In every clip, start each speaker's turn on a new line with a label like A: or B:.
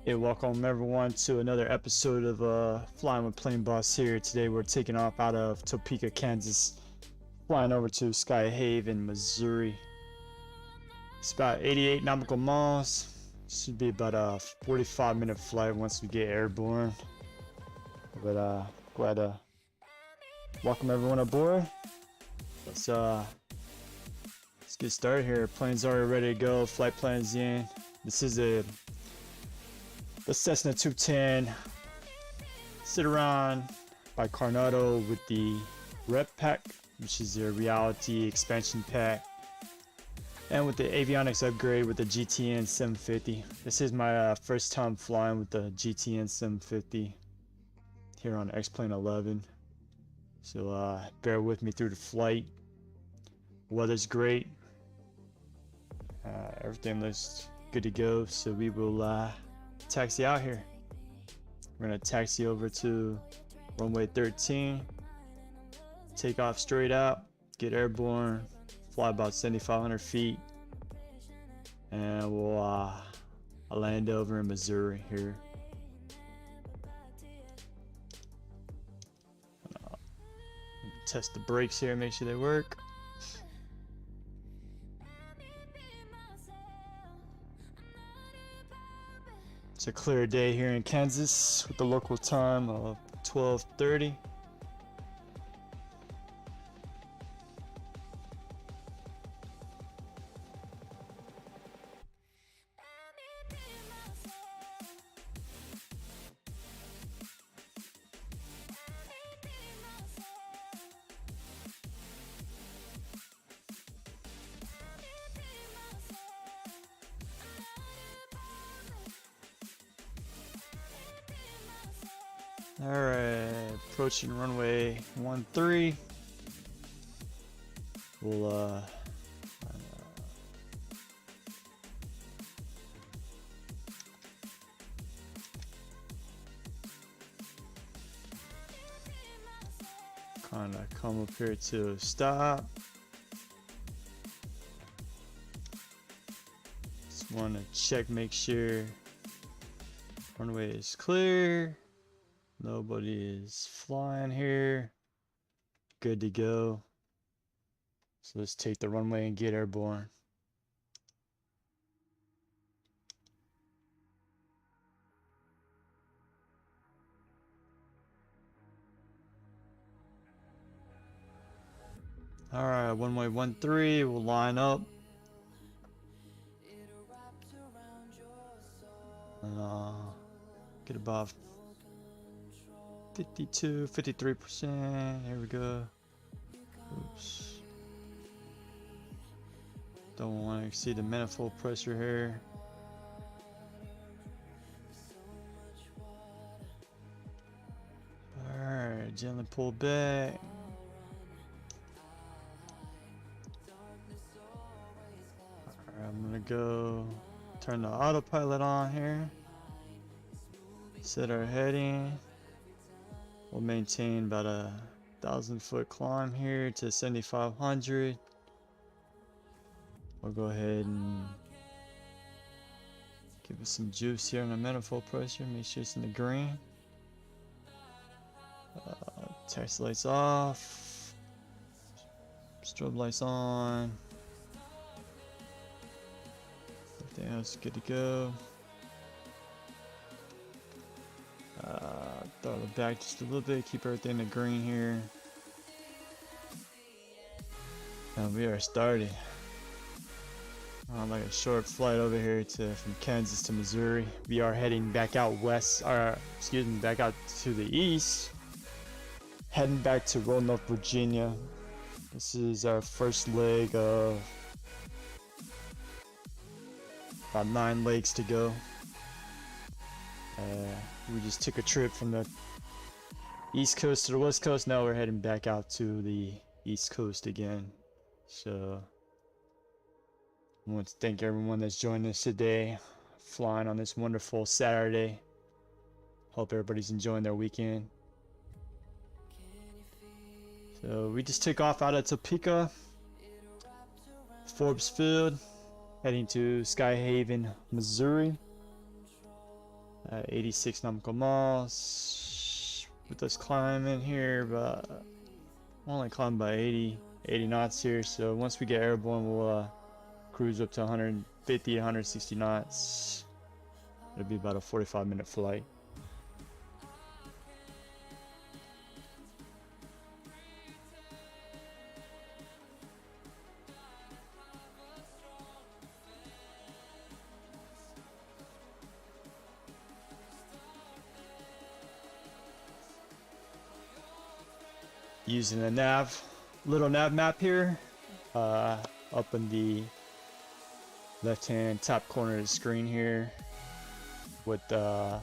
A: Hey, welcome everyone to another episode of Flying with Plane Boss here. Today we're taking off out of Topeka, Kansas, flying over to Skyhaven, Missouri. It's about 88 nautical miles. Should be about a 45-minute flight once we get airborne. But glad to welcome everyone aboard. Let's get started here. Plane's already ready to go. Flight plan's in. This is the Cessna 210 sit around by Carenado with the Rep Pack, which is their reality expansion pack, and with the avionics upgrade with the GTN 750. This is my first time flying with the GTN 750 here on X-Plane 11, so bear with me through the flight. Weather's great, everything looks good to go, so we will taxi out here. We're gonna taxi over to runway 13, take off straight out, get airborne, fly about 7,500 feet, and we'll land over in Missouri here. Test the brakes here, make sure they work. It's a clear day here in Kansas with the local time of 12:30. Alright, approaching runway 13. We'll kind of come up here to stop. Just want to check, make sure runway is clear. Nobody is flying here. Good to go. So let's take the runway and get airborne. Alright, runway 13, we'll line up. Get about 53%. Here we go. Oops. Don't want to exceed the manifold pressure here. Alright, gently pull back. Alright, I'm gonna go turn the autopilot on here. Set our heading. We'll maintain about a 1,000-foot climb here to 7,500. We'll go ahead and give it some juice here on the manifold pressure. Make sure it's in the green. Taxi lights off. Strobe lights on. Everything else is good to go. Throttle it back just a little bit, keep everything in the green here. And we are started. Like a short flight over here from Kansas to Missouri. We are heading back out west, or excuse me, back out to the east. Heading back to Roanoke, Virginia. This is our first leg of about 9 legs to go. We just took a trip from the east coast to the west coast. Now we're heading back out to the east coast again. So I want to thank everyone that's joined us today, flying on this wonderful Saturday. Hope everybody's enjoying their weekend. So we just took off out of Topeka, FORRB field, heading to Skyhaven, Missouri. at 86 nautical miles with us climbing here, but only climbed by 80 knots here. So once we get airborne, we'll cruise up to 150 160 knots. It'll be about a 45-minute flight. Using a Little Nav Map here, up in the left-hand top corner of the screen here, with the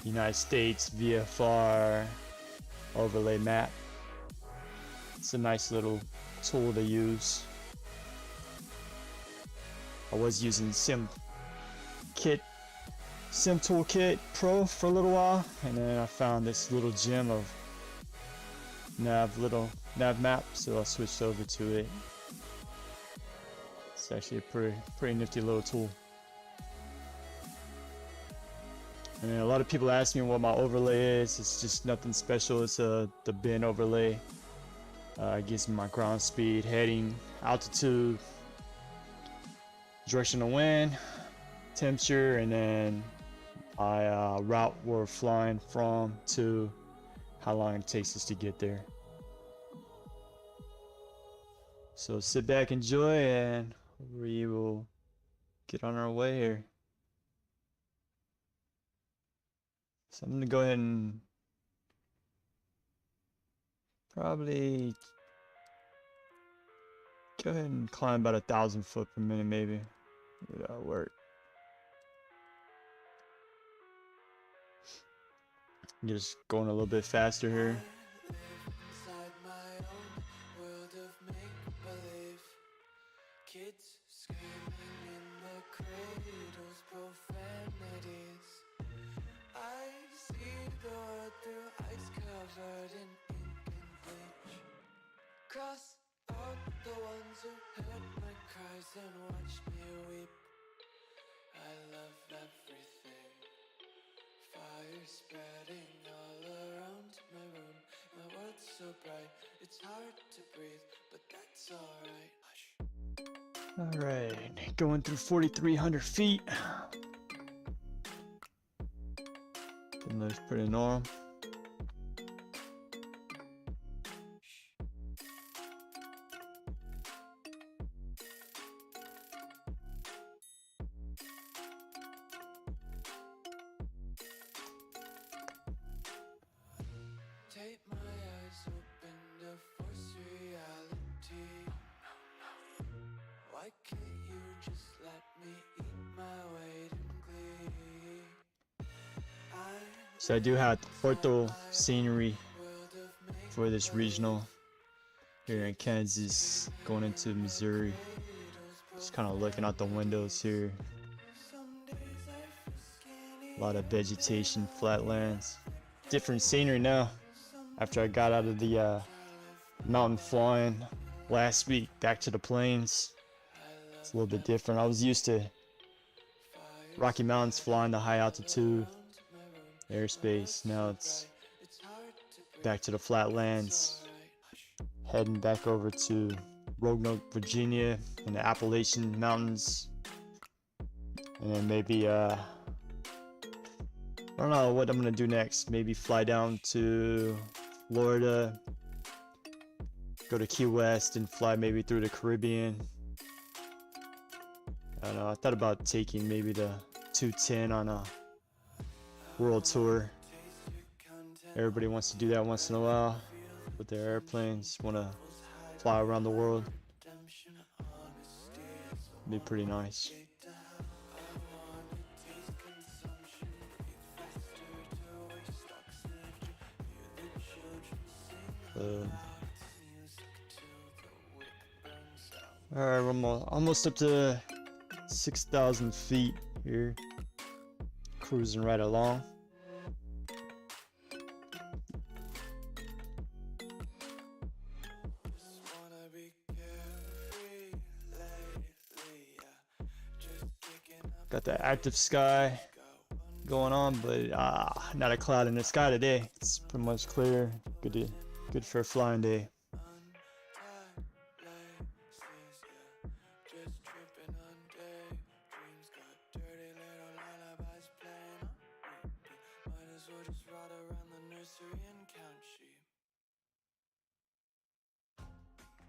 A: United States VFR overlay map. It's a nice little tool to use. I was using Sim Toolkit Pro for a little while, and then I found this little gem of Little Nav Map, so I switched over to it. It's actually a pretty nifty little tool. And a lot of people ask me what my overlay is. It's just nothing special. It's the Beneoverlay. It gives me my ground speed, heading, altitude, direction of wind, temperature, and then I route where we're flying from to how long it takes us to get there. So sit back, enjoy, and we will get on our way here. So I'm gonna go ahead and probably go ahead and climb about 1,000 foot per minute, maybe. Maybe that'll work. Just going a little bit faster here.
B: Kids screaming in the cradles, profanities. I see the world through ice covered in ink and bleach. Cross out the ones who heard my cries and watched me weep. I love everything. Fire spreading all around my room. My world's so bright, it's hard to breathe, but that's alright. Hush.
A: Alright, going through 4,300 feet. That looks pretty normal.
B: Take my eyes open to force reality. Why can't you just let me eat my weight in glee?
A: So I do have ortho scenery for this regional here in Kansas, going into Missouri. Just kind of looking out the windows here. A lot of vegetation, flatlands. Different scenery now. After I got out of the mountain flying last week, back to the plains. It's a little bit different. I was used to Rocky Mountains, flying to high altitude airspace. Now it's back to the flatlands, heading back over to Roanoke, Virginia, in the Appalachian Mountains, and then maybe I don't know what I'm gonna do next. Maybe fly down to Florida, go to Key West, and fly maybe through the Caribbean. I don't know. I thought about taking maybe the 210 on a world tour. Everybody wants to do that once in a while with their airplanes. Want to fly around the world. Be pretty nice. Alright, we're almost up to 6,000 feet here. Cruising right along. Got the active sky going on, but not a cloud in the sky today. It's pretty much clear. Good for a flying day.
B: Just tripping on daydreams. Got dirty little lullabies playing on repeat. Might as well just ride around the nursery and count sheep.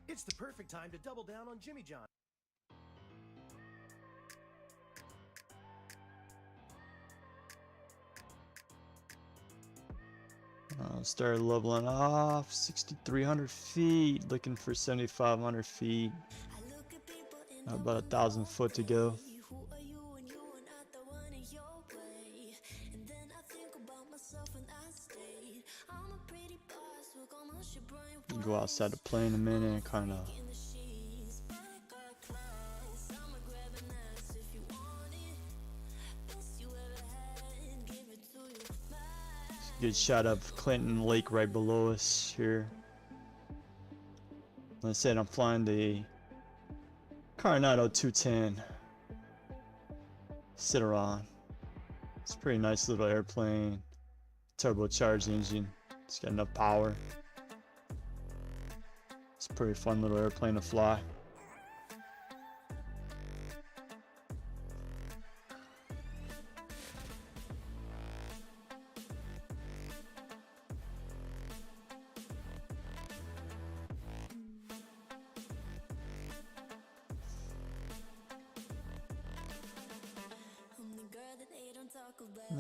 C: It's the perfect time to double down on Jimmy John.
A: Started leveling off 6,300 feet, looking for 7,500 feet. About 1,000 foot to go. Go outside the plane a minute and kind of good shot of Clinton Lake right below us here. Like I said, I'm flying the Carenado C210 Citroen. It's a pretty nice little airplane, turbocharged engine. It's got enough power. It's a pretty fun little airplane to fly.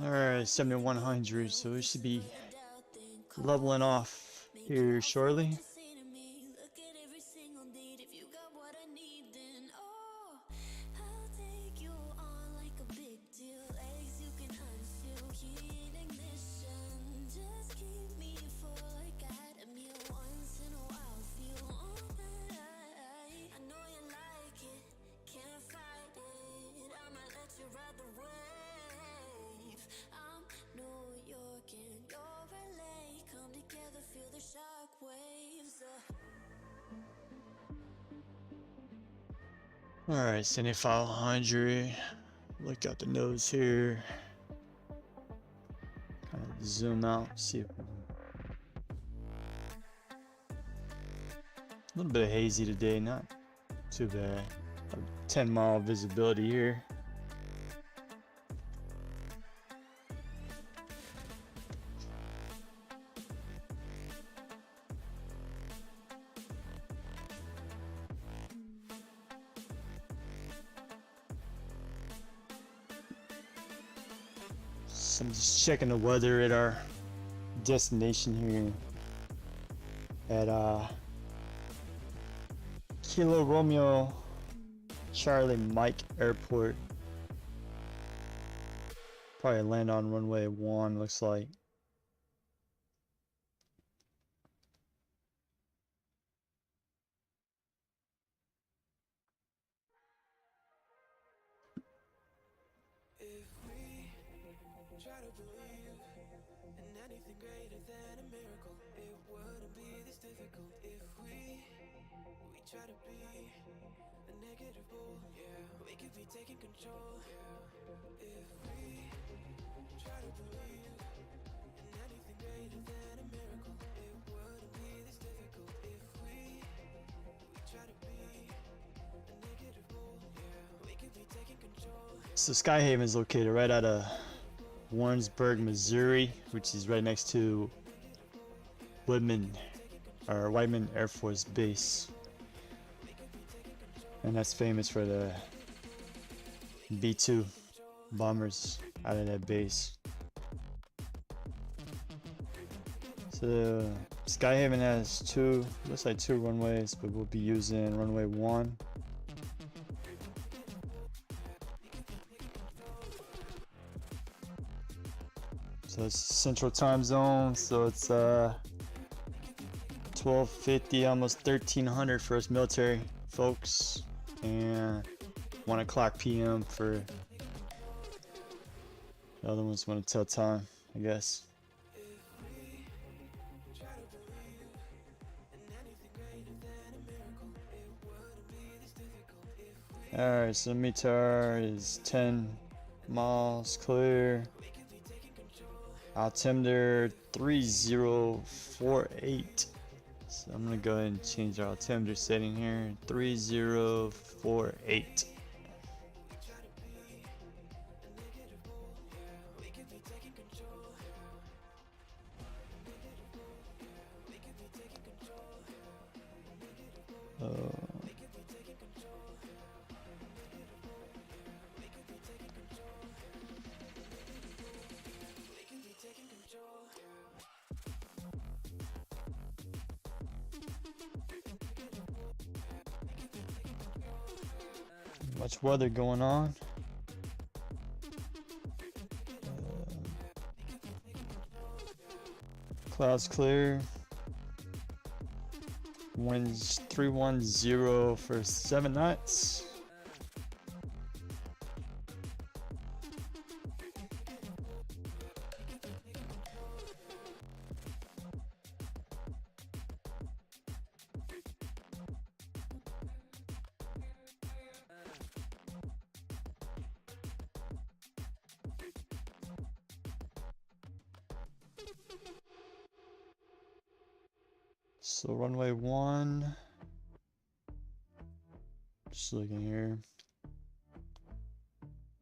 A: Alright, 7,100, so we should be leveling off here shortly. Alright, 7,500. Look out the nose here. Kind of zoom out, see if a little bit of hazy today, not too bad. 10-mile visibility here. So I'm just checking the weather at our destination here at Kilo Romeo Charlie Mike Airport. Probably land on runway 1, looks like.
B: If we try to believe in anything greater than a miracle, it wouldn't be this difficult. If we try to be a negative bull, yeah, we could be taking control, yeah. If we try to believe in anything greater than a miracle, it wouldn't be this difficult. If we try to be a negative bull, yeah, we could be taking control.
A: So Skyhaven is located right out of Warrensburg, Missouri, which is right next to Whiteman Air Force Base, and that's famous for the B-2 bombers out of that base. So Skyhaven has looks like two runways, but we'll be using runway 1. So it's Central Time Zone, so it's 12:50, almost 1300 for us military folks, and 1 o'clock p.m. for the other ones want to tell time, I guess. Alright, so METAR is 10 miles clear. altimeter 3048. So I'm gonna go ahead and change our altimeter setting here. 3048. Much weather going on. Clouds clear. Winds 310 for 7 knots. So runway 1, just looking here,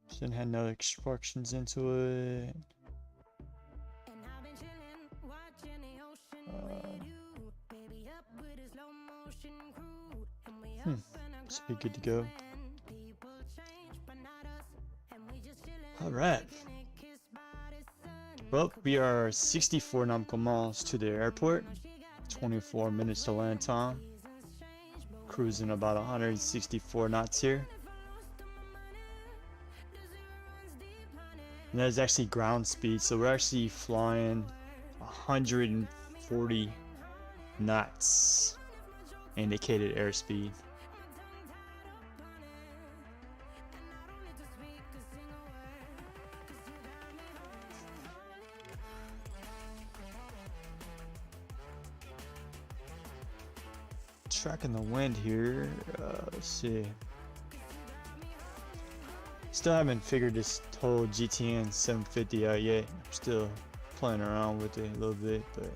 A: shouldn't have no instructions into it. Should be good to go. All right. Well, we are 64 nautical miles to the airport. 24 minutes to land time. Cruising about 164 knots here. And that is actually ground speed, so we're actually flying 140 knots indicated airspeed. Tracking the wind here. Let's see. Still haven't figured this whole GTN 750 out yet. I'm still playing around with it a little bit, but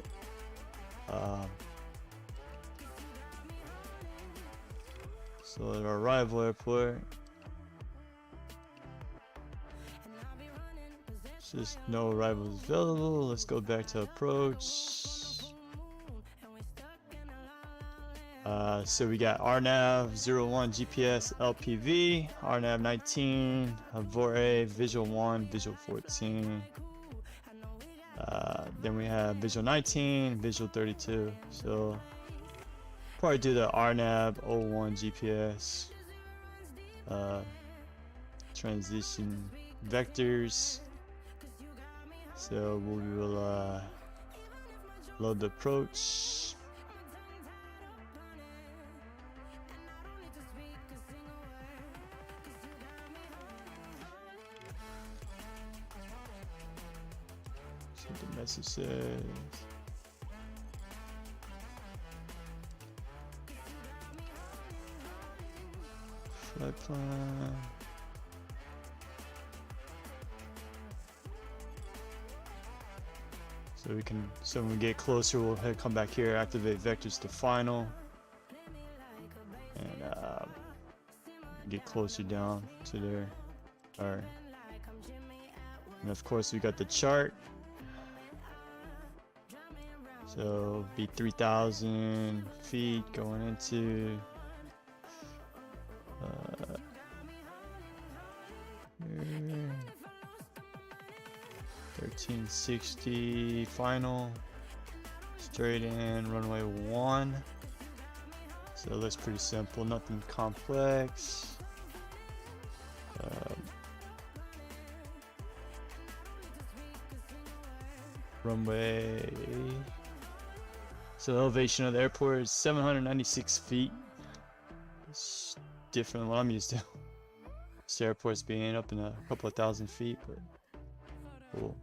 A: so at our arrival airport, it's just no arrivals available. Let's go back to approach. So we got RNAV 01 GPS LPV, RNAV 19, FORRB, Visual 1, Visual 14. Then we have Visual 19, Visual 32. So probably do the RNAV 01 GPS transition vectors. So we will load the approach. The message says flight plan. So we can, so when we get closer, we'll come back here, activate vectors to final, and get closer down to there. Alright. And of course we got the chart. So be 3,000 feet going into 1360 final, straight in runway 1. So it looks pretty simple, nothing complex. Runway. So the elevation of the airport is 796 feet. It's different than what I'm used to. This airport's being up in a couple of thousand feet, but cool.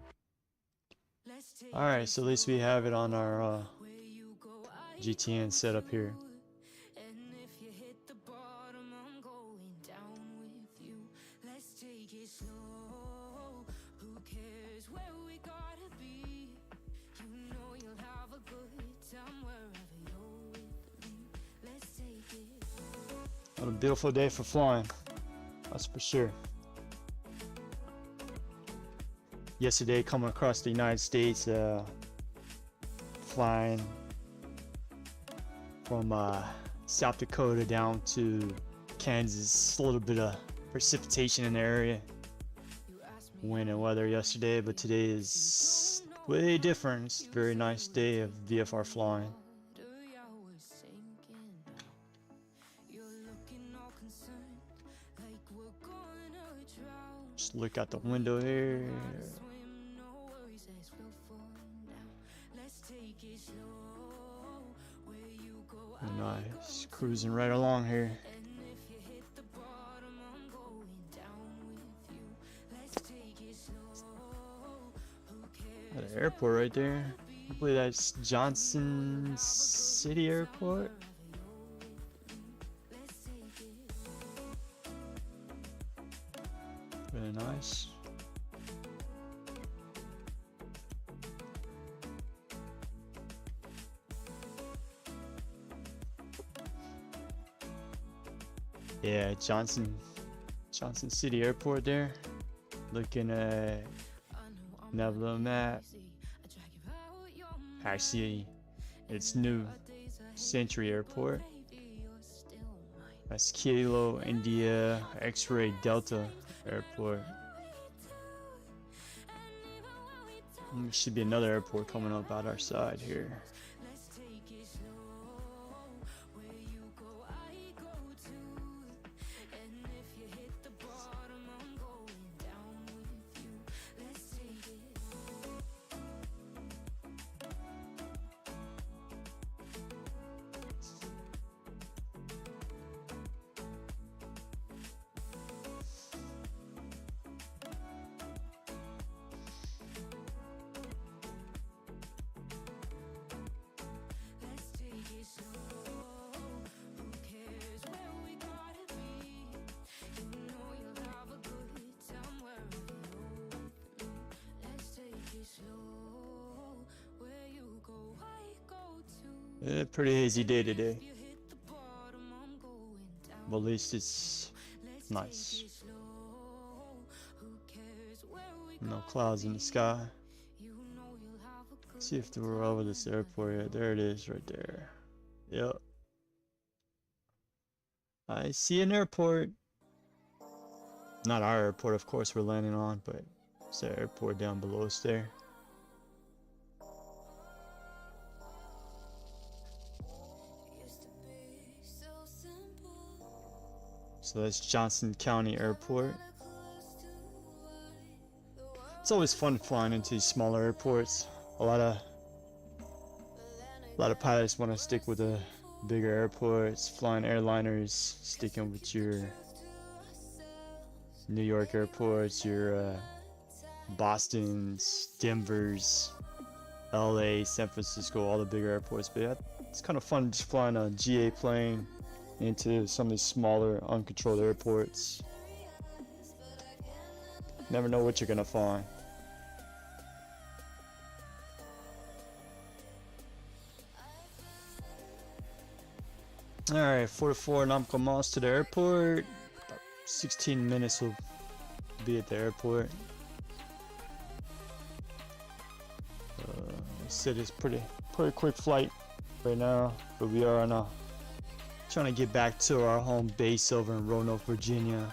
A: Alright, so at least we have it on our GTN setup here.
B: Who cares where we gotta be?
A: What a beautiful day for flying, that's for sure. Yesterday, coming across the United States, flying from South Dakota down to Kansas, a little bit of precipitation in the area. Wind and weather yesterday, but today is way different. It's a very nice day of VFR flying. Just look out the window here. Nice, cruising right along here. Got an airport right there. I believe that's Johnson City Airport. Really nice. Yeah, Johnson City Airport there. Looking at Little Nav Map. Actually, it's new. Century Airport. That's Kilo India X-Ray Delta Airport. There should be another airport coming up out our side here. Pretty hazy day today, but at least it's nice. No clouds in the sky. Let's see if we're over this airport yet. There it is right there. Yep, I see an airport. Not our airport, of course, we're landing on, but it's the airport down below us there. So that's Johnson County Airport. It's always fun flying into these smaller airports. A lot of pilots want to stick with the bigger airports, flying airliners, sticking with your New York airports, your Boston's, Denver's, LA, San Francisco, all the bigger airports. But yeah, it's kind of fun just flying a GA plane into some of these smaller uncontrolled airports. Never know what you're gonna find. Alright, 44 nautical miles to the airport. About 16 minutes will be at the airport. Said it's pretty quick flight right now, but we are on a trying to get back to our home base over in Roanoke, Virginia,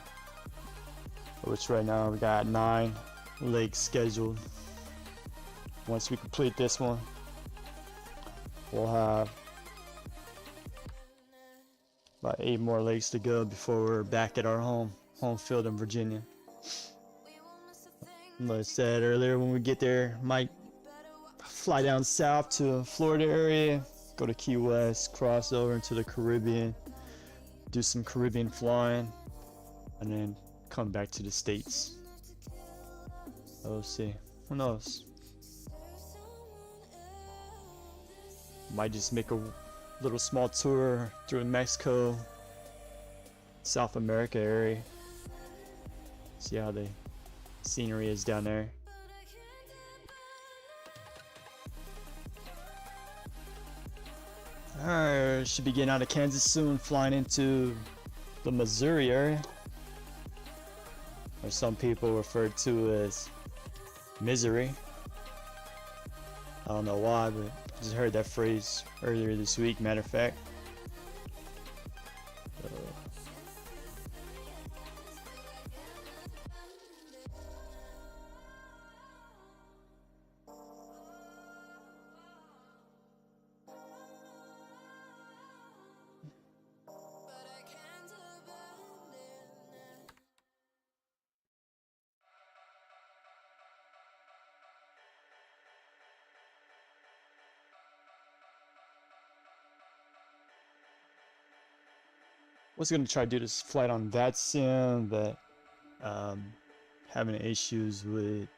A: which right now we got 9 legs scheduled. Once we complete this one, we'll have about 8 more legs to go before we're back at our home field in Virginia. Like I said earlier, when we get there, might fly down south to Florida area, go to Key West, cross over into the Caribbean, do some Caribbean flying, and then come back to the States. We'll see. Who knows? Might just make a little small tour through Mexico, South America area. See how the scenery is down there. Alright, should be getting out of Kansas soon, flying into the Missouri area, or some people refer to as misery. I don't know why, but I just heard that phrase earlier this week, matter of fact. Was gonna try to do this flight on that sim, but having issues with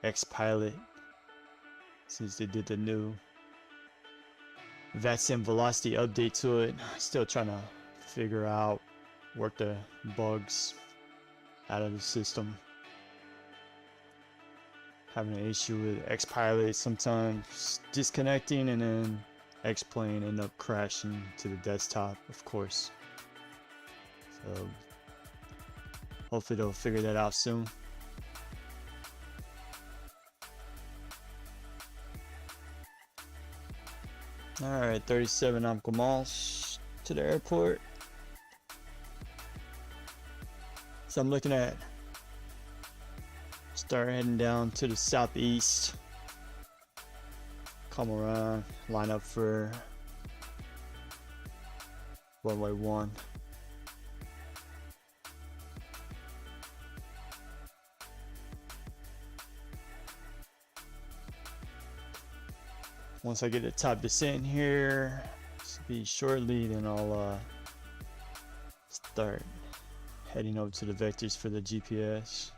A: X-Pilot since they did the new VATSIM velocity update to it. Still trying to figure out, work the bugs out of the system. Having an issue with X-Pilot sometimes disconnecting, and then X-Plane end up crashing to the desktop, of course. So hopefully they'll figure that out soon. Alright, 37 nautical miles to the airport. So I'm looking at start heading down to the southeast, come around, line up for runway 1. Once I get the top descent here, should be shortly, then I'll start heading over to the vectors for the GPS.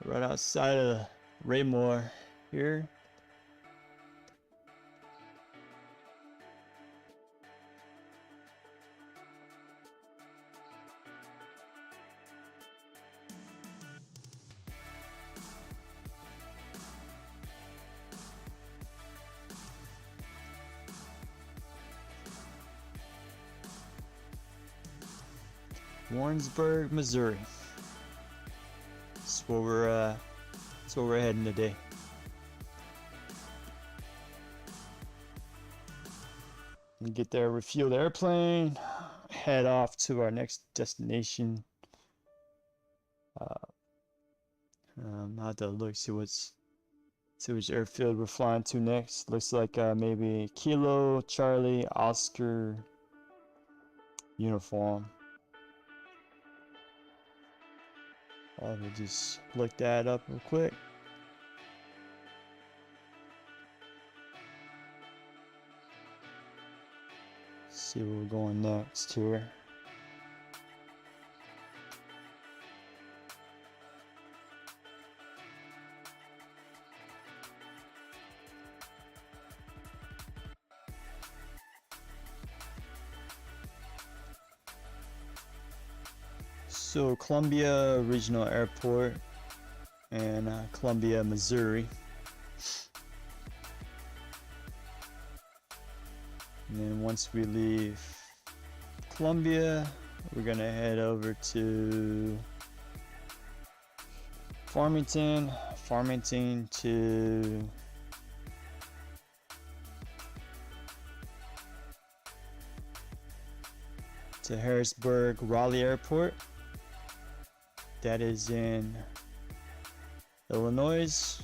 A: Right outside of Raymore here. Warrensburg, Missouri. That's where we're heading today. We get there, refuel the airplane, head off to our next destination. I have to look, see which airfield we're flying to next. Looks like maybe Kilo Charlie Oscar uniform. We'll just look that up real quick. See where we're going next here. So Columbia Regional Airport and Columbia, Missouri. And then once we leave Columbia, we're gonna head over to Farmington to Harrisburg Raleigh Airport. That is in Illinois.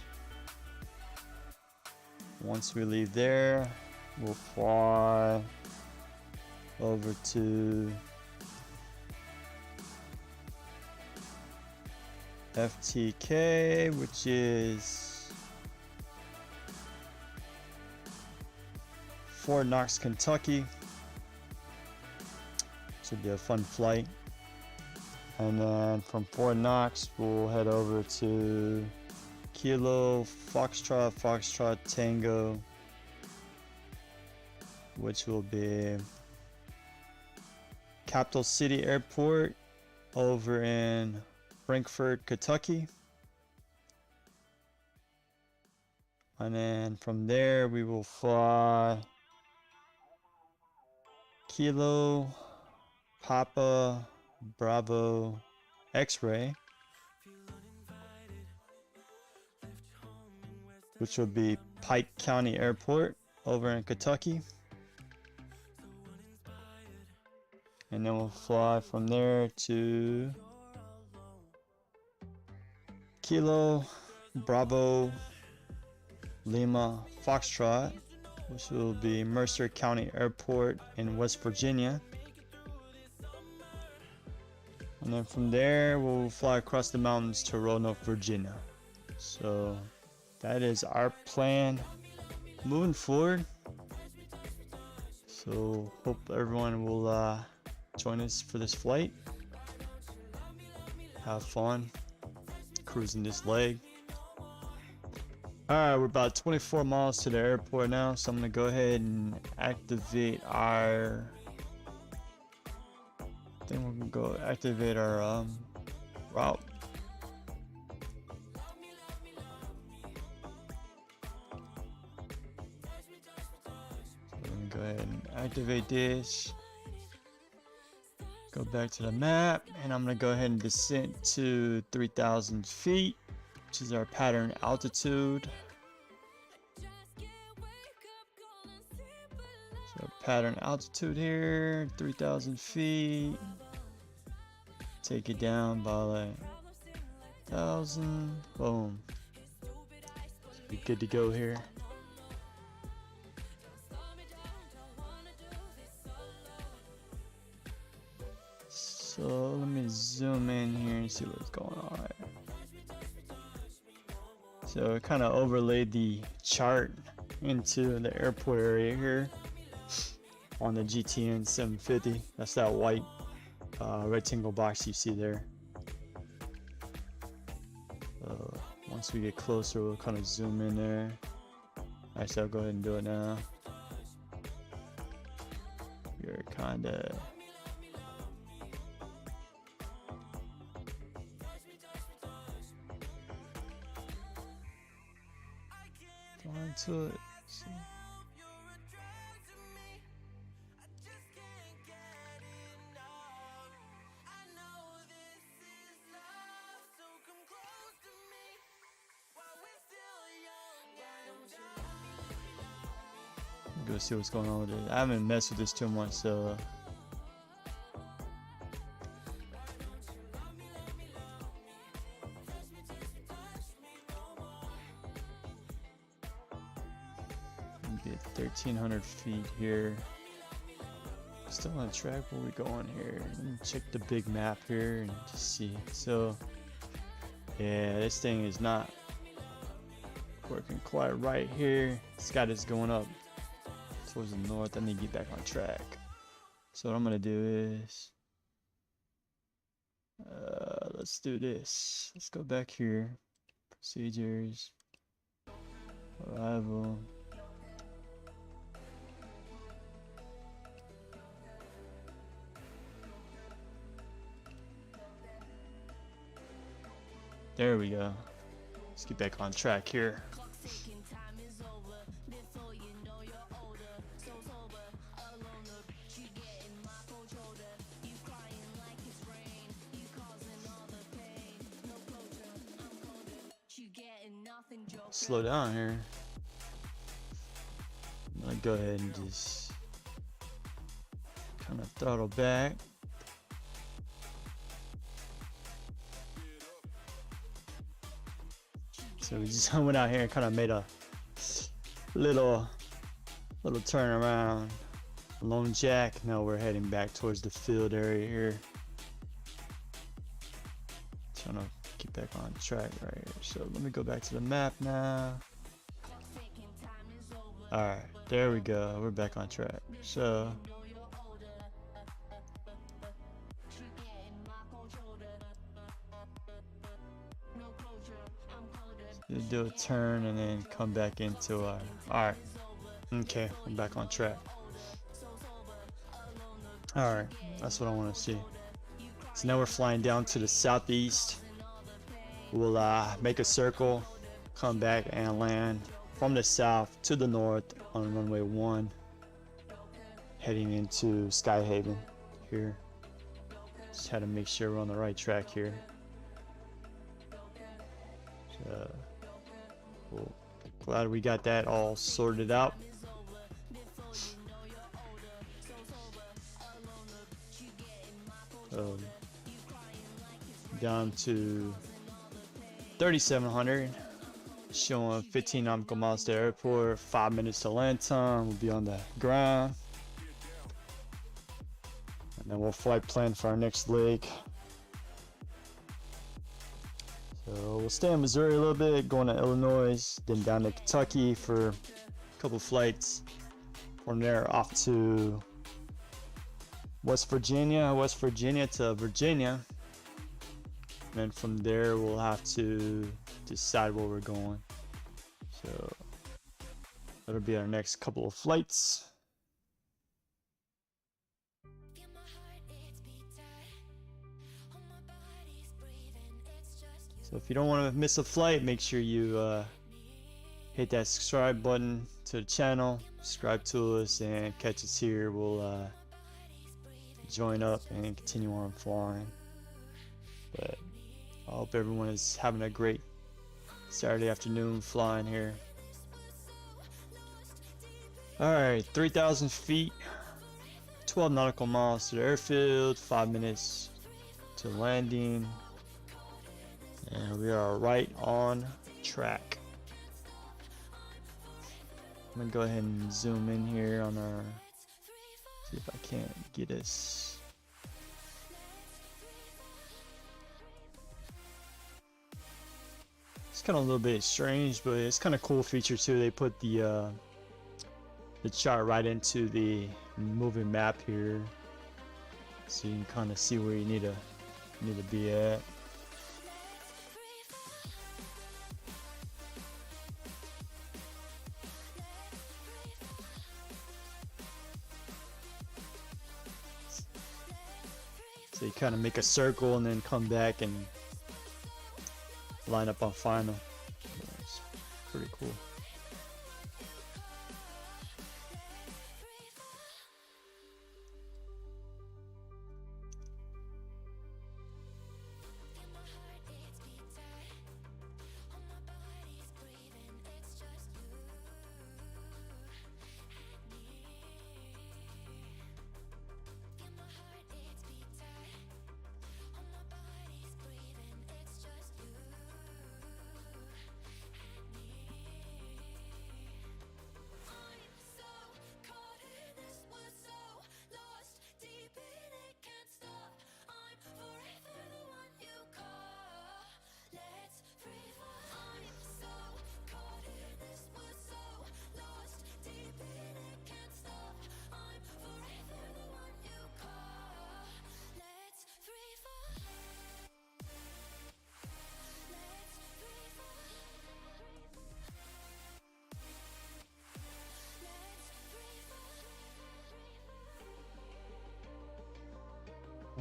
A: Once we leave there, we'll fly over to FTK, which is Fort Knox, Kentucky. Should be a fun flight. And then from Fort Knox, we'll head over to Kilo Foxtrot Tango, which will be Capital City Airport over in Frankfort, Kentucky. And then from there we will fly Kilo Papa Bravo X-ray, which will be Pike County Airport over in Kentucky. And then we'll fly from there to Kilo Bravo Lima Foxtrot, which will be Mercer County Airport in West Virginia. And then from there we'll fly across the mountains to Roanoke, Virginia. So that is our plan moving forward. So hope everyone will join us for this flight. Have fun cruising this leg. Alright, we're about 24 miles to the airport now, so I'm gonna go ahead and activate our we're gonna go activate our route. So we're gonna go ahead and activate this. Go back to the map, and I'm gonna go ahead and descend to 3,000 feet, which is our pattern altitude. So pattern altitude here, 3,000 feet. Take it down by like 1,000. Boom. Be good to go here. So let me zoom in here and see what's going on. So it kind of overlaid the chart into the airport area here on the GTN 750. That's that white rectangle box you see there. So once we get closer, we'll kind of zoom in there. Actually, I'll go ahead and do it now. You're kind of going to it. See. Go see what's going on with it. I haven't messed with this too much, so get 1,300 feet here. Still on track. Where we going here? Let me check the big map here and just see. So yeah, this thing is not working quite right here. It's got us going up towards the north. I need to get back on track. So what I'm gonna do is let's do this. Let's go back here. Procedures. Arrival. There we go. Let's get back on track here. Slow down here. I'm gonna go ahead and just kind of throttle back. So we just went out here and kind of made a little turn around. Lone jack. Now we're heading back towards the field area here. Trying to get back on track right here. So let me go back to the map now. Alright, there we go. We're back on track. So do a turn and then come back into our alright. Okay, I'm back on track. Alright, that's what I want to see. So now we're flying down to the southeast. We'll make a circle, come back and land from the south to the north on runway 1, heading into Skyhaven here. Just had to make sure we're on the right track here. So, cool. Glad we got that all sorted out. Down to 3,700, showing 15 nautical miles to the airport, 5 minutes to land time. We'll be on the ground, and then we'll flight plan for our next leg. So we'll stay in Missouri a little bit, going to Illinois, then down to Kentucky for a couple flights. From there off to West Virginia to Virginia. And from there we'll have to decide where we're going. So that'll be our next couple of flights. So if you don't want to miss a flight, make sure you hit that subscribe button to the channel, subscribe to us, and catch us here. We'll join up and continue on flying. But I hope everyone is having a great Saturday afternoon flying here. Alright, 3,000 feet, 12 nautical miles to the airfield, 5 minutes to landing, and we are right on track. I'm gonna go ahead and zoom in here on our, see if I can't get us. It's kind of a little bit strange, but it's kind of cool feature too. They put the chart right into the moving map here, so you can kind of see where you need to be at. So you kind of make a circle and then come back and line up on final. It's pretty cool.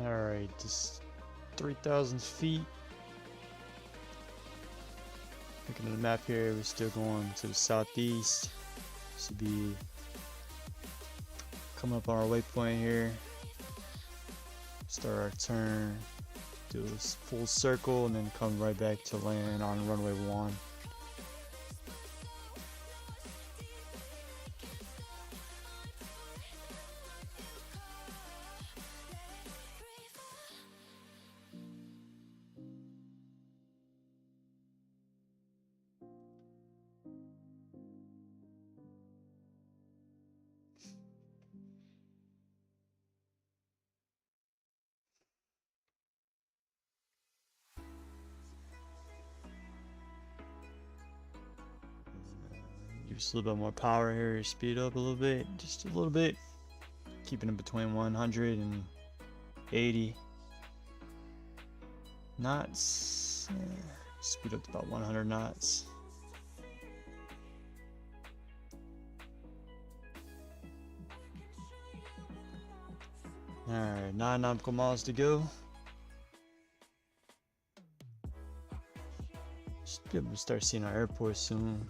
A: Alright, just 3,000 feet. Looking at the map here, we're still going to the southeast. Should be coming up on our waypoint here. Start our turn, do a full circle, and then come right back to land on runway 1. Just a little bit more power here, speed up a little bit, just a little bit, keeping it between 100 and 80 knots. Speed up to about 100 knots. Alright, 9 nautical miles to go. Should be able to start seeing our airport soon.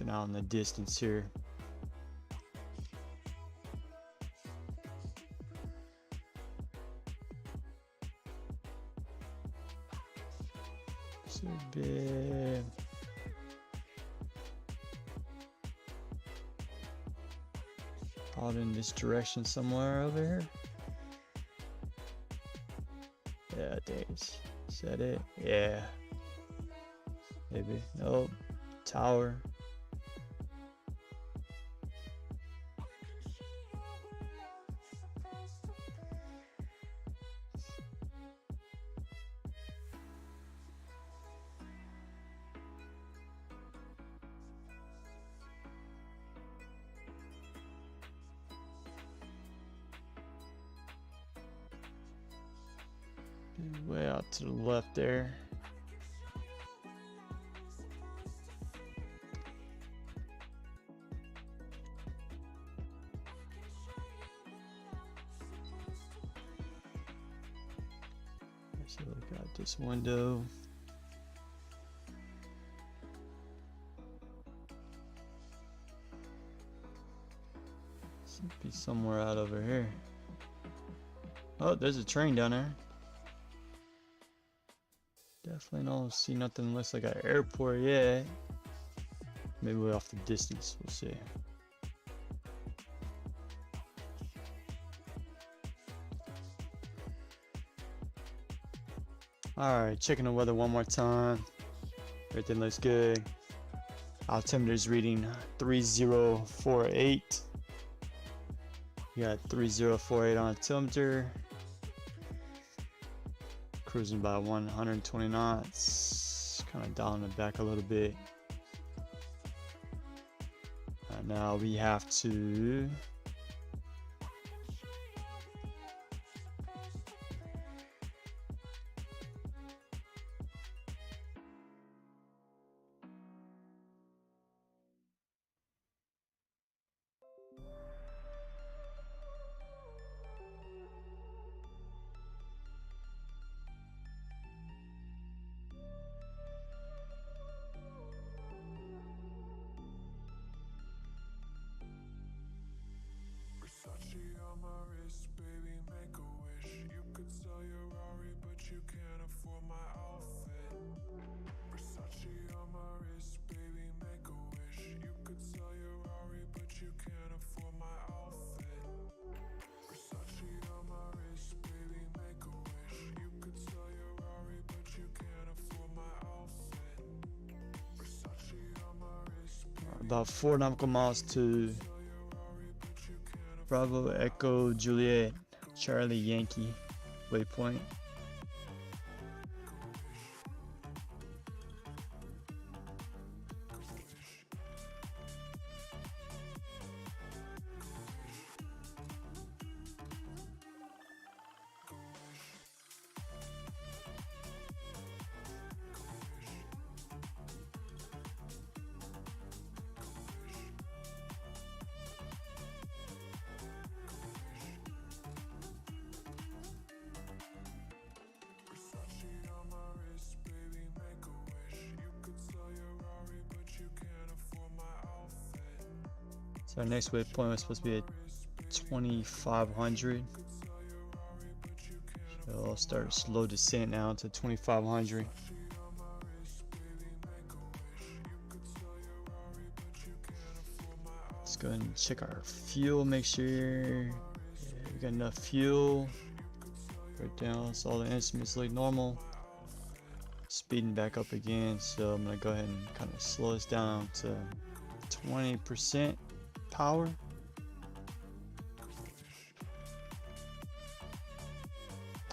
A: Looking out in the distance here. Should be out in this direction somewhere over here. Yeah, days. Is that it? Yeah. Maybe. Nope. Tower. Way out to the left there. So we got this window. Should be somewhere out over here. Oh, there's a train down there. Definitely don't see nothing unless like an airport yet. Maybe way off the distance, we'll see. Alright, checking the weather one more time. Everything looks good. Altimeter is reading 3048. We got 3048 on altimeter. Cruising by 120 knots. Kind of dialing it back a little bit. Now we have to
B: Versace on my wrist, baby, make a wish. You could sell your Rari, but you can't afford my outfit. Versace on my wrist, baby, make a wish. You could sell your Rari, but you can't afford my outfit. Versace on my wrist, baby, make a wish. You could sell your Rari, but you can't afford my outfit. Versace on my wrist,
A: about 4 nautical miles to Bravo Echo Juliet Charlie Yankee waypoint. So our next waypoint was supposed to be at 2500. So I'll start a slow descent now to 2500. Let's go ahead and check our fuel, make sure we got enough fuel. Right down, so all the instruments look normal. Speeding back up again, so I'm gonna go ahead and kind of slow this down to 20% power.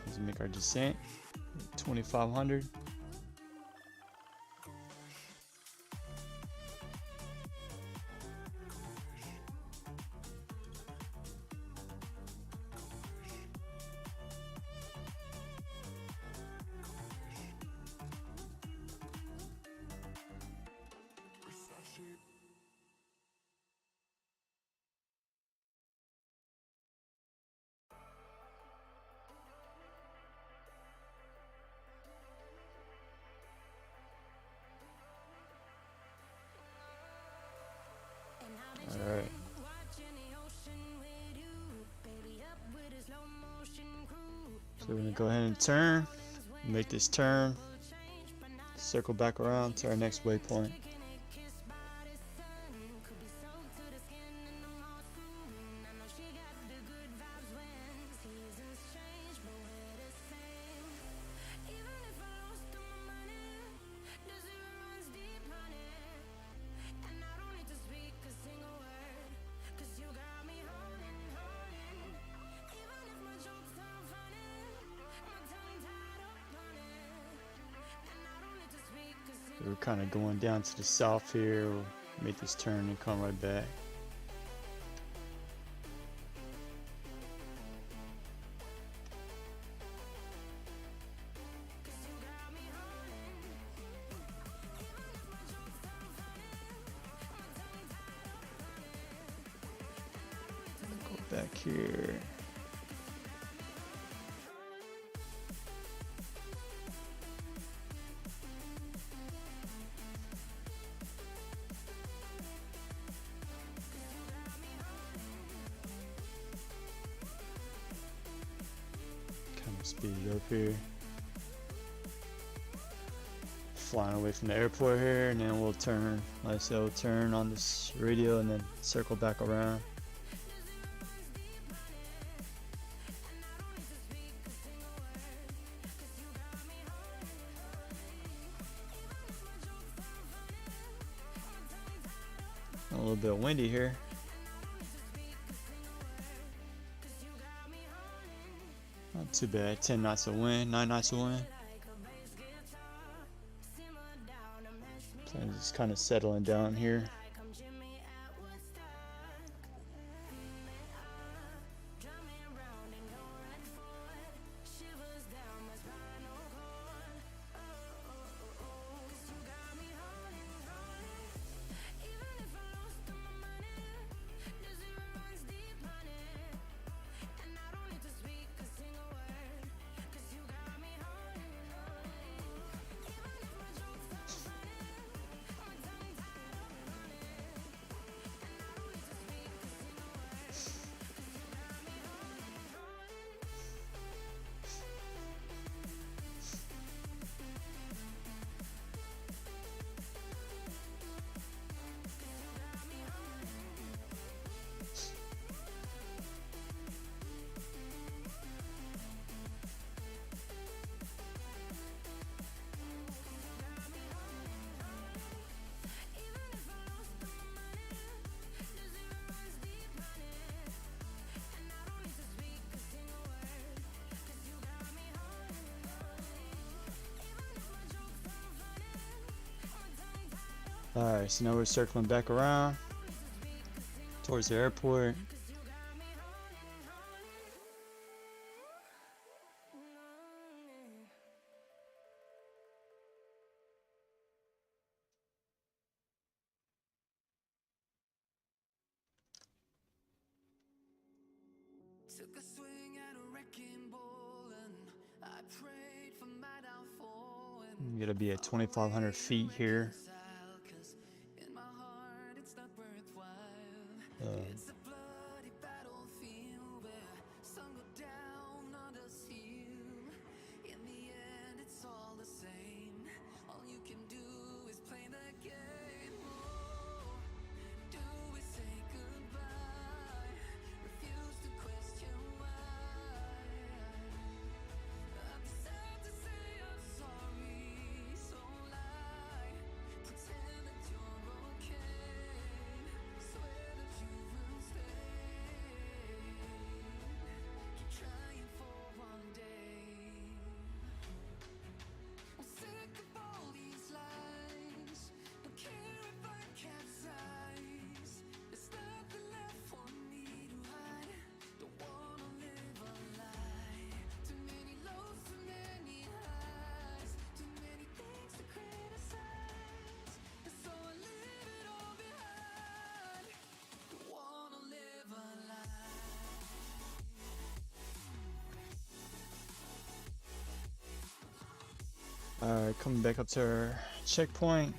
A: Let's make our descent 2500. So we're gonna go ahead and turn, make this turn, circle back around to our next waypoint. We're kind of going down to the south here. We'll make this turn and come right back. Go back here. Speed it up here. Flying away from the airport here, and then we'll turn. Like I said, we'll turn on this radio and then circle back around. A little bit windy here. Not too bad. 10 knots of wind, 9 knots of wind. Plane's just kind of settling down here. Alright, so now we're circling back around towards the airport.
B: Took a swing at a wrecking ball and I prayed for my downfall.
A: I'm gonna be at 2,500 feet here.
B: In my heart, it's not worthwhile.
A: Uh,
B: It's a bloody battlefield where some go down, others heal. In the end, it's all the same. All you can do is play the game. Oh, do we say goodbye? Refuse to question why. I'm sad to say I'm sorry, so lie. Pretend that you're okay. Swear that you will stay. Keep trying for one day. I'm sick of all these lies. Don't care if I capsize. There's nothing left for me to hide. Don't wanna live a lie. Too many lows, too many highs. Too many things to criticize. And so I leave it all behind. Don't wanna live a lie.
A: Alright, coming back up to our checkpoint.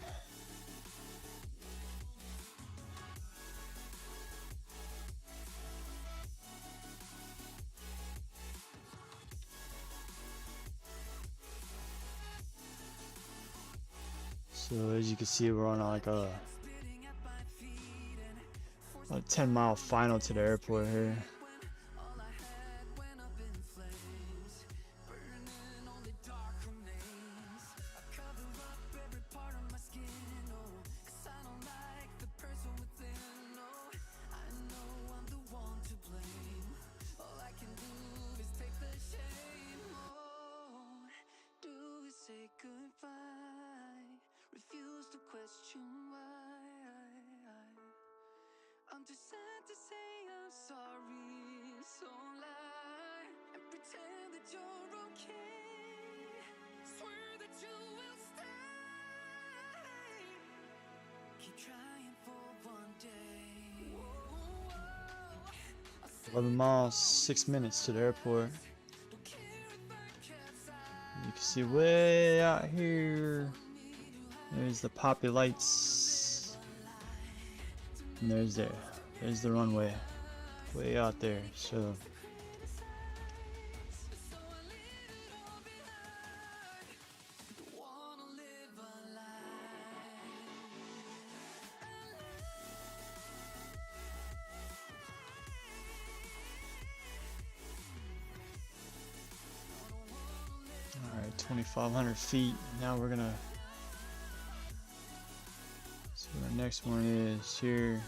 A: So as you can see, we're on like a 10-mile final to the airport here.
B: Refuse to question why. I'm just sad to say I'm sorry, so lie and pretend that you're okay. Swear that you will stay. Keep trying for one day. Whoa,
A: 11 miles, 6 minutes to the airport.
B: don't care if I capsize.
A: You can see way out here. There's the poppy lights. And there's the runway. Way out there. So
B: Wanna live a life.
A: alright, 2,500 feet. Now we're gonna see what our next one is here.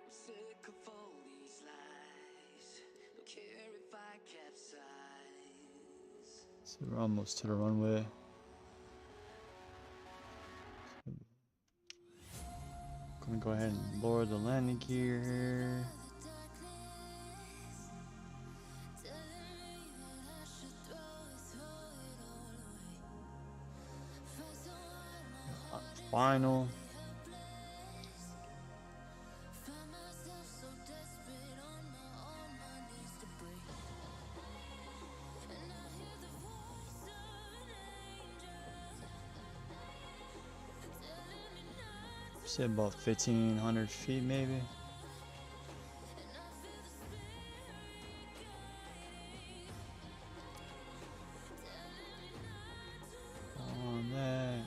B: Sick of all these lies. Don't care if I capsize.
A: So we're almost to the runway. Gonna go ahead and lower the landing gear here. Final. Say about 1,500 feet maybe. On that.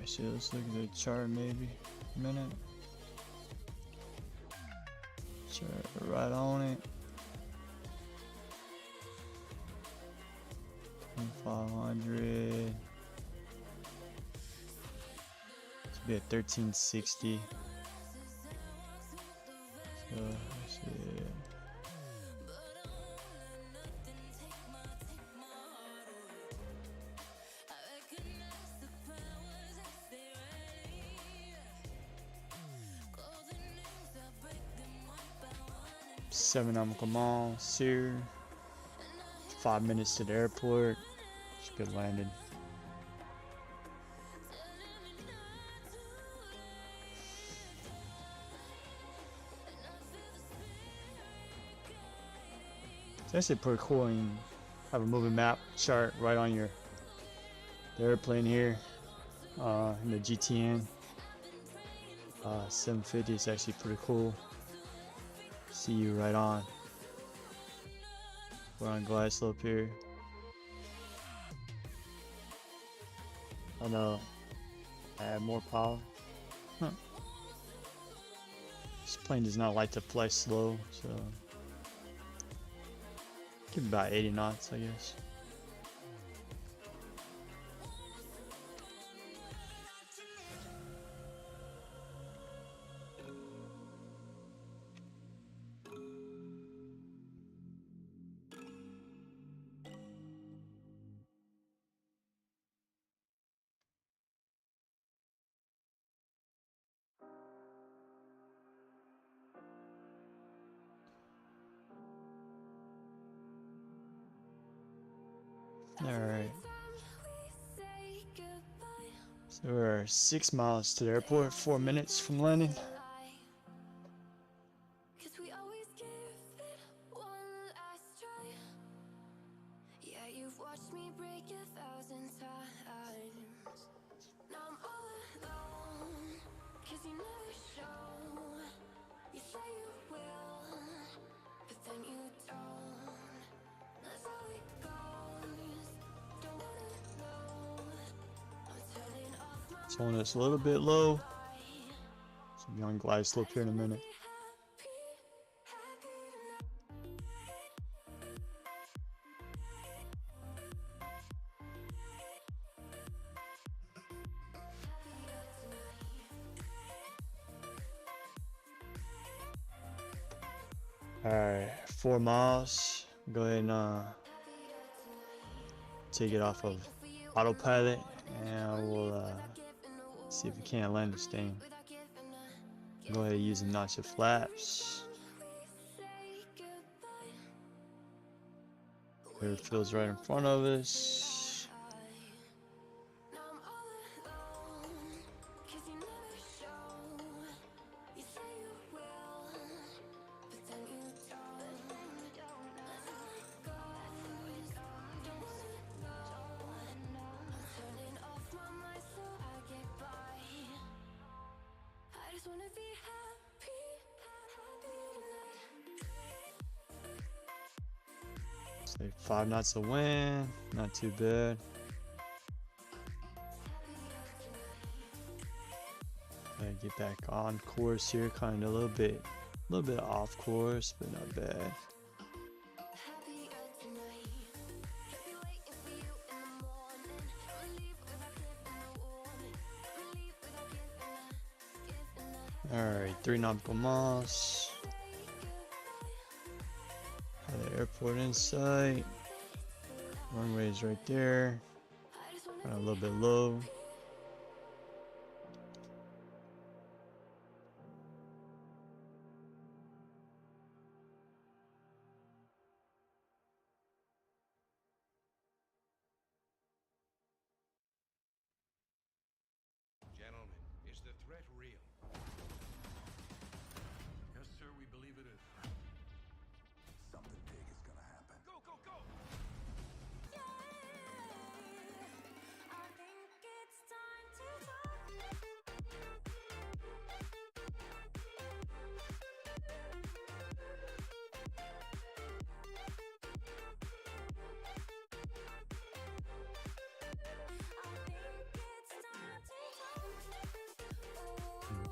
A: Actually, let's look at the chart maybe. A minute. Chart right on it. 500. It's be at 1360. So let's see. Seven miles here. 5 minutes to the airport. It's good landing. It's actually pretty cool. You have a moving map chart right on the airplane here. In the GTN 750 is actually pretty cool. See you right on. We're on glide slope here. Oh no, add more power. Huh. This plane does not like to fly slow, so give it about 80 knots, I guess. Alright. So we're 6 miles to the airport, 4 minutes from landing. Slowing us a little bit low. So be on glide slope here in a minute. Alright, 4 miles. Go ahead and take it off of autopilot, and we'll see if we can't land this thing. Go ahead and use the notch of flaps. Airfield's right in front of us. Say 5 knots of wind, not too bad. Gotta get back on course here, kind of a little bit off course, but not bad. Alright, 3 nautical miles. The airport in sight. Runway is right there. Kind of a little bit low.
D: Gentlemen, is the threat real?
E: Yes, sir, we believe it is.
F: Something big is gonna happen.
D: Go, go, go!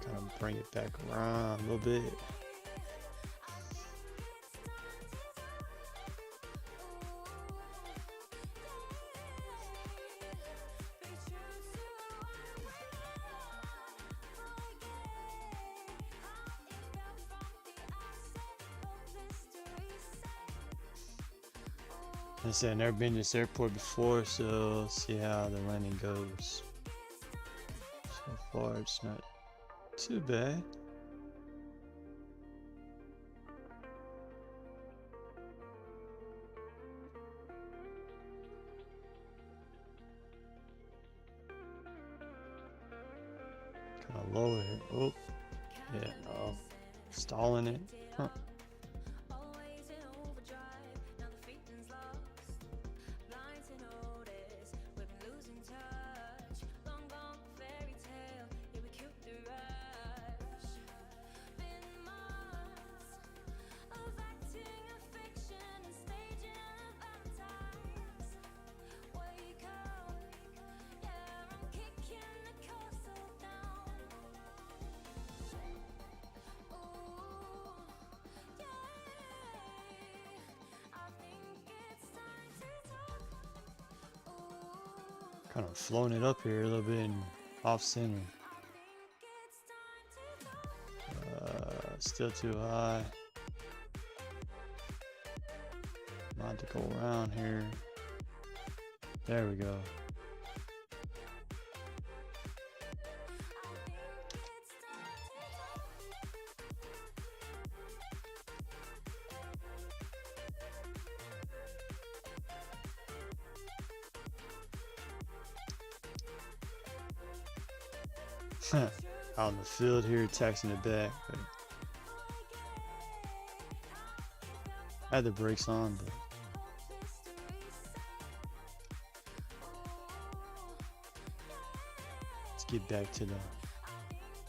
A: Kind of bring it back around a little bit. I said I've never been to this airport before, so let's see how the landing goes. So far, it's not too bad. Kind of low here. Oh, yeah, no, stalling it. Huh. Kind of flown it up here a little bit and off center. Still too high. Not to go around here. There we go. Out in the field here, taxiing it back. But I had the brakes on, but let's get back to the.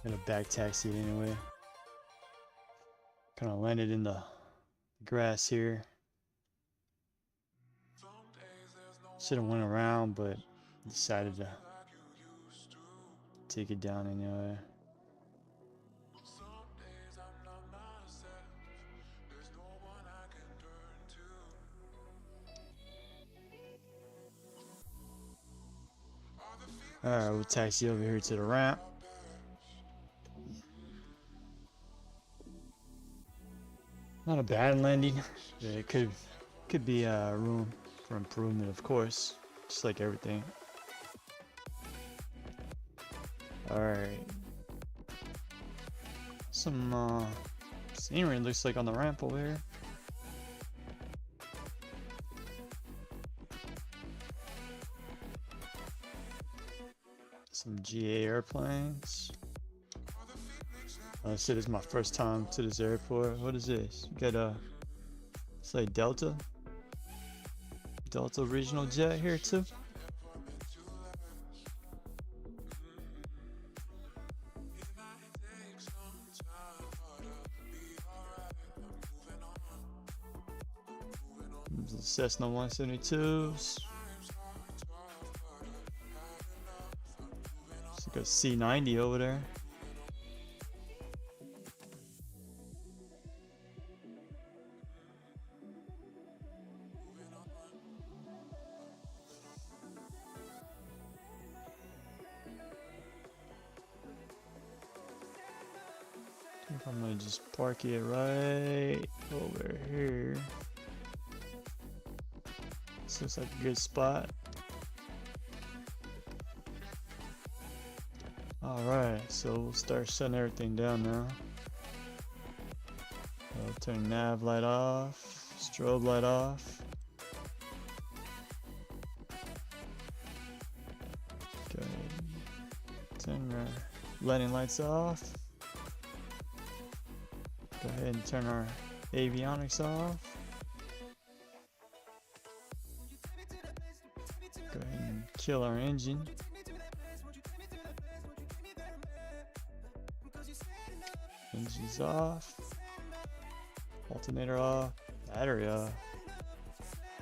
A: Gonna back taxi it anyway. Kind of landed in the grass here. Should have went around, but decided to take it down anyway. Alright, we'll taxi over here to the ramp. Not a bad landing. It could be room for improvement, of course, just like everything. Alright. Some scenery looks like on the ramp over here. Some GA airplanes. This is my first time to this airport. What is this? We got it's like Delta regional jet here too. There's the Cessna 172s. It's like a C90 over there. I think I'm gonna just park it right over here. This looks like a good spot. Alright, so we'll start shutting everything down now. I'll turn nav light off, strobe light off. Go ahead and turn our landing lights off. Go ahead and turn our avionics off. Go ahead and kill our engine. Engine's off. Alternator off. Battery off.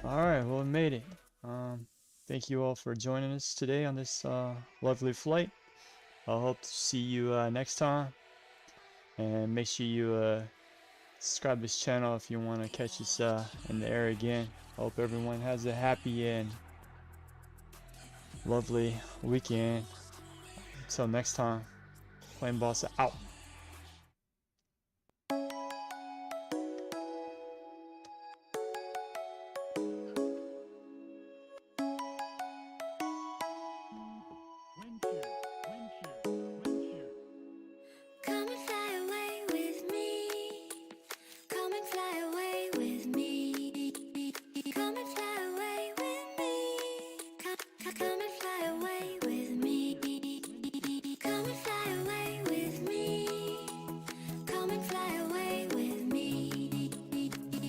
A: Alright, well, we made it. Thank you all for joining us today on this lovely flight. I hope to see you next time. And make sure you subscribe to this channel if you want to catch us in the air again. I hope everyone has a happy and lovely weekend. Until next time, Plane Boss out.
G: Come and fly away with me. Come and fly away with me. Come and fly away with me. Come and fly away with me. Come and fly away with me. Come and fly away with me.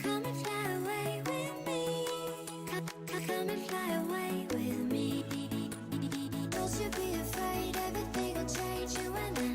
G: Come and fly away with me. Come and fly away with me. Don't you be afraid, everything will change you and then.